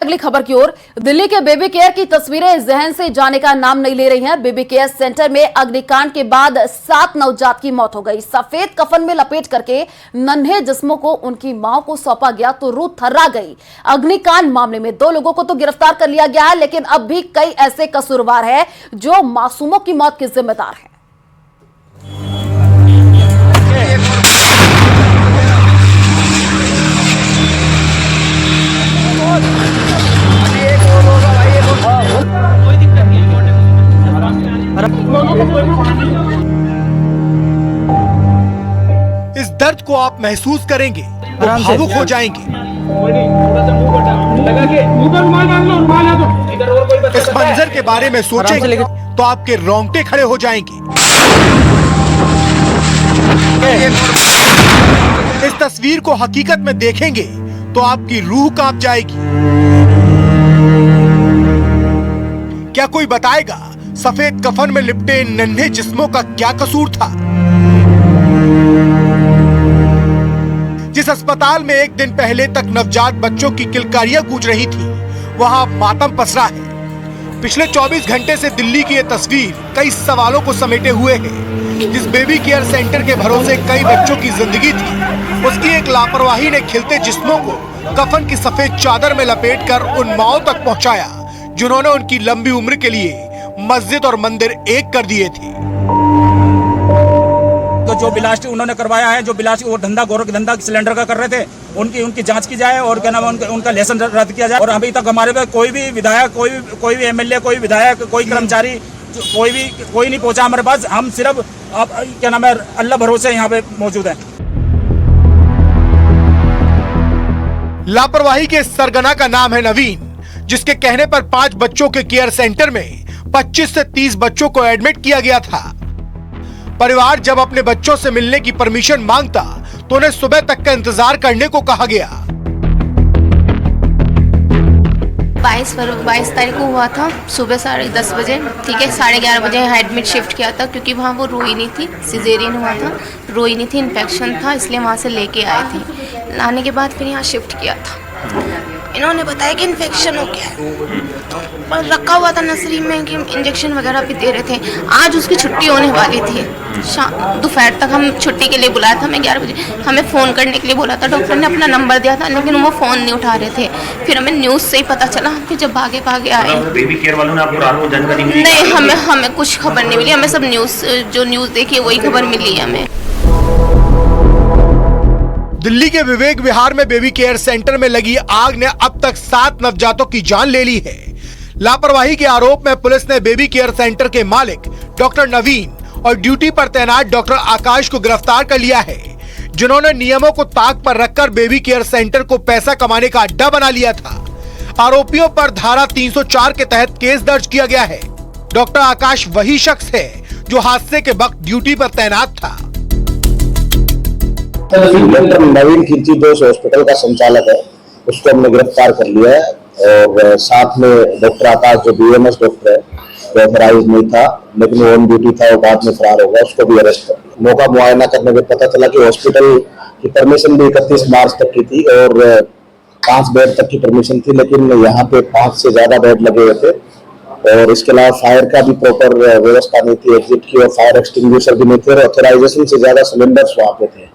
अगली खबर की ओर। दिल्ली के बेबी केयर की तस्वीरें जहन से जाने का नाम नहीं ले रही हैं। बेबी केयर सेंटर में अग्निकांड के बाद 7 नवजात की मौत हो गई। सफेद कफन में लपेट करके नन्हे जिस्मों को उनकी मां को सौंपा गया तो रूह थर्रा गई। अग्निकांड मामले में 2 लोगों को तो गिरफ्तार कर लिया गया है, लेकिन अब भी कई ऐसे कसूरवार हैं जो मासूमों की मौत के जिम्मेदार हैं। इस दर्द को आप महसूस करेंगे तो भावुक हो जाएंगे। इस मंजर के बारे में सोचेंगे तो आपके रोंगटे खड़े हो जाएंगे। इस तस्वीर को हकीकत में देखेंगे तो आपकी रूह कांप जाएगी। क्या कोई बताएगा सफेद कफन में लिपटे नन्हे जिस्मों का क्या कसूर था? जिस अस्पताल में एक दिन पहले तक नवजात बच्चों की किलकारियां गूंज रही थी, वहां मातम पसरा है। पिछले 24 घंटे से दिल्ली की ये तस्वीर कई सवालों को समेटे हुए है। जिस बेबी केयर सेंटर के भरोसे कई बच्चों की जिंदगी थी, उसकी एक लापरवाही ने खिलते जिस्मों को कफन की सफेद चादर में लपेटकर उन माओं तक पहुंचाया जिन्होंने उनकी लंबी उम्र के लिए मस्जिद और मंदिर एक कर दिए थे। तो जो बिलासटी उन्होंने करवाया है, जो बिलासटी वो धंधा गोरख धंधा सिलेंडर का कर रहे थे, उनकी जांच की जाए और क्या नाम है उनका लाइसेंस रद्द किया जाए। और अभी तक हमारे पे कोई भी विधायक, कोई भी एमएलए, कोई विधायक, कोई कर्मचारी, कोई नहीं पहुंचा हमारे पास। हम सिर्फ क्या नाम है अल्लाह भरोसे यहाँ पे मौजूद है। लापरवाही के सरगना का नाम है नवीन, जिसके कहने पर 5 बच्चों के केयर सेंटर में 25 से 30 बच्चों को एडमिट किया गया था। परिवार जब अपने बच्चों से मिलने की परमिशन मांगता तो उन्हें सुबह तक का इंतजार करने को कहा गया। 22 तारीख को हुआ था, सुबह 10:30 बजे। ठीक है, 11:30 बजे एडमिट शिफ्ट किया था क्योंकि वहाँ वो रोई नहीं थी, सिजेरियन हुआ था, रोई नहीं थी, इन्फेक्शन था, इसलिए वहाँ से लेके आए थे। लाने के बाद फिर यहाँ शिफ्ट किया था। इन्होंने बताया कि इन्फेक्शन हो गया है और रखा हुआ था नर्सरी में कि इंजेक्शन वगैरह भी दे रहे थे। आज उसकी छुट्टी होने वाली थी, दोपहर तक हम छुट्टी के लिए बुलाया था। हमें 11 बजे हमें फ़ोन करने के लिए बोला था, डॉक्टर ने अपना नंबर दिया था, लेकिन वो फ़ोन नहीं उठा रहे थे। फिर हमें न्यूज़ से ही पता चला, फिर जब भागे आए। बेबी केयर वालों ने आपको रात को जानकारी मिली? नहीं, हमें कुछ खबर नहीं मिली। हमें सब जो न्यूज़ देखी है वही खबर मिली है हमें। दिल्ली के विवेक विहार में बेबी केयर सेंटर में लगी आग ने अब तक 7 नवजातों की जान ले ली है। लापरवाही के आरोप में पुलिस ने बेबी केयर सेंटर के मालिक डॉक्टर नवीन और ड्यूटी पर तैनात डॉक्टर आकाश को गिरफ्तार कर लिया है, जिन्होंने नियमों को ताक पर रखकर बेबी केयर सेंटर को पैसा कमाने का अड्डा बना लिया था। आरोपियों पर धारा 304 के तहत केस दर्ज किया गया है। डॉक्टर आकाश वही शख्स है जो हादसे के वक्त ड्यूटी पर तैनात था। डॉक्टर नवीन खिलची जो हॉस्पिटल का संचालक है, उसको हमने गिरफ्तार कर लिया है। और साथ में डॉक्टर आकाश जो बीएमएस डॉक्टर है, वो ऑथराइज नहीं था लेकिन वो ऑन ड्यूटी था, वो बाद में फरार हो गया, उसको भी अरेस्ट कर लिया। मौका मुआयना करने में पता चला कि हॉस्पिटल की परमिशन भी 31 मार्च तक की थी और 5 बेड तक की परमिशन थी, लेकिन यहाँ पे 5 से ज्यादा बेड लगे हुए थे। और इसके अलावा फायर का भी प्रॉपर व्यवस्था नहीं थी, एग्जिट की, और फायर एक्सटिंग्विशर भी नहीं थे, और ऑथराइजेशन से ज्यादा सिलेंडर्स वहाँ पे थे।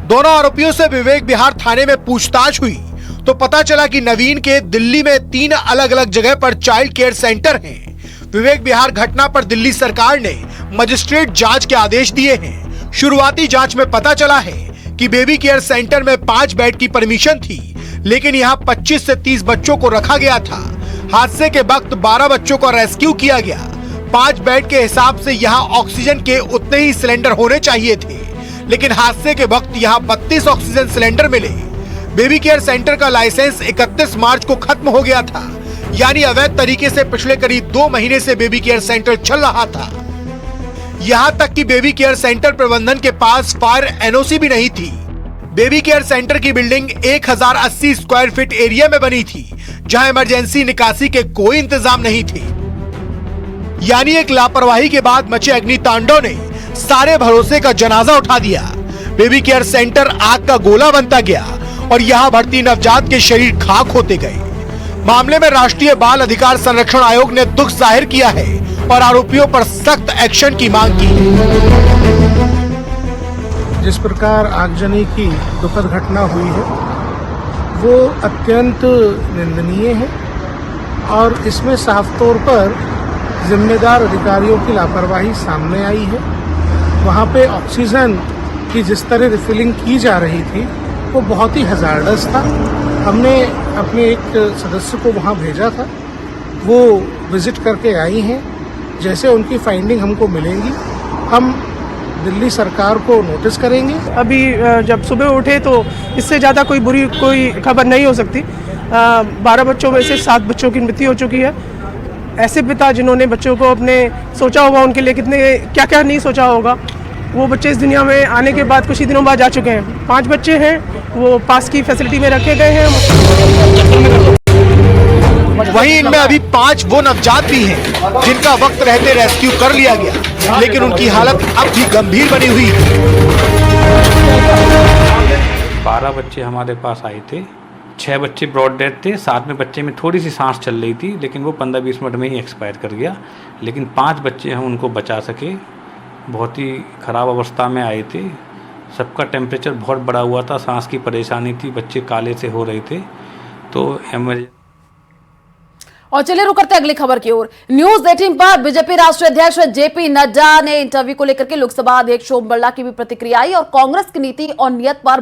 दोनों आरोपियों से विवेक विहार थाने में पूछताछ हुई तो पता चला कि नवीन के दिल्ली में 3 अलग अलग जगह पर चाइल्ड केयर सेंटर हैं। विवेक विहार घटना पर दिल्ली सरकार ने मजिस्ट्रेट जांच के आदेश दिए हैं। शुरुआती जांच में पता चला है कि बेबी केयर सेंटर में 5 बेड की परमिशन थी, लेकिन यहाँ 25 से 30 बच्चों को रखा गया था। हादसे के वक्त 12 बच्चों को रेस्क्यू किया गया। 5 बेड के हिसाब से यहाँ ऑक्सीजन के उतने ही सिलेंडर होने चाहिए थे, लेकिन हादसे के वक्त यहाँ 32 ऑक्सीजन सिलेंडर मिले। बेबी केयर सेंटर का लाइसेंस 31 मार्च को खत्म हो गया था, यानी अवैध तरीके से पिछले करीब 2 महीने से बेबी केयर सेंटर चल रहा था। यहाँ तक कि बेबी केयर सेंटर प्रबंधन के पास फायर एनओसी भी नहीं थी। बेबी केयर सेंटर की बिल्डिंग 1080 स्क्वायर फीट एरिया में बनी थी, जहाँ इमरजेंसी निकासी के कोई इंतजाम नहीं थे। यानी एक लापरवाही के बाद मचे अग्नि तांडव ने सारे भरोसे का जनाजा उठा दिया। बेबी केयर सेंटर आग का गोला बनता गया और यहाँ भर्ती नवजात के शरीर खाक होते गए। मामले में राष्ट्रीय बाल अधिकार संरक्षण आयोग ने दुख जाहिर किया है और आरोपियों पर सख्त एक्शन की मांग की है। जिस प्रकार आगजनी की दुखद घटना हुई है वो अत्यंत निंदनीय है और इसमें साफ तौर पर जिम्मेदार अधिकारियों की लापरवाही सामने आई है। वहाँ पे ऑक्सीजन की जिस तरह रिफिलिंग की जा रही थी वो बहुत ही हजार्डस था। हमने अपने एक सदस्य को वहाँ भेजा था, वो विजिट करके आई हैं। जैसे उनकी फाइंडिंग हमको मिलेंगी हम दिल्ली सरकार को नोटिस करेंगे। अभी जब सुबह उठे तो इससे ज़्यादा कोई बुरी कोई खबर नहीं हो सकती। 12 बच्चों में से 7 बच्चों की मृत्यु हो चुकी है। ऐसे पिता जिन्होंने बच्चों को अपने सोचा होगा उनके लिए कितने क्या क्या नहीं सोचा होगा, वो बच्चे इस दुनिया में आने के बाद कुछ ही दिनों बाद जा चुके हैं। 5 बच्चे हैं, वो पास की फैसिलिटी में रखे गए हैं। वहीं इनमें अभी 5 वो नवजात भी हैं जिनका वक्त रहते रेस्क्यू कर लिया गया, लेकिन उनकी हालत अब भी गंभीर बनी हुई है। 12 बच्चे हमारे पास आए थे, 6 बच्चे ब्रॉड डेथ थे, 7वें बच्चे में थोड़ी सी सांस चल रही थी लेकिन वो 15-20 मिनट में ही एक्सपायर कर गया। लेकिन 5 बच्चे हम उनको बचा सके। बहुत ही ख़राब अवस्था में आए थे, सबका टेम्परेचर बहुत बढ़ा हुआ था, सांस की परेशानी थी, बच्चे काले से हो रहे थे। तो और चलिए रुक करते अगली खबर की ओर। न्यूज 18 पर बीजेपी राष्ट्रीय अध्यक्ष जेपी नड्डा ने इंटरव्यू को लेकर के लोकसभा अध्यक्ष ओम बिरला की भी प्रतिक्रिया आई और कांग्रेस की नीति और नियत पर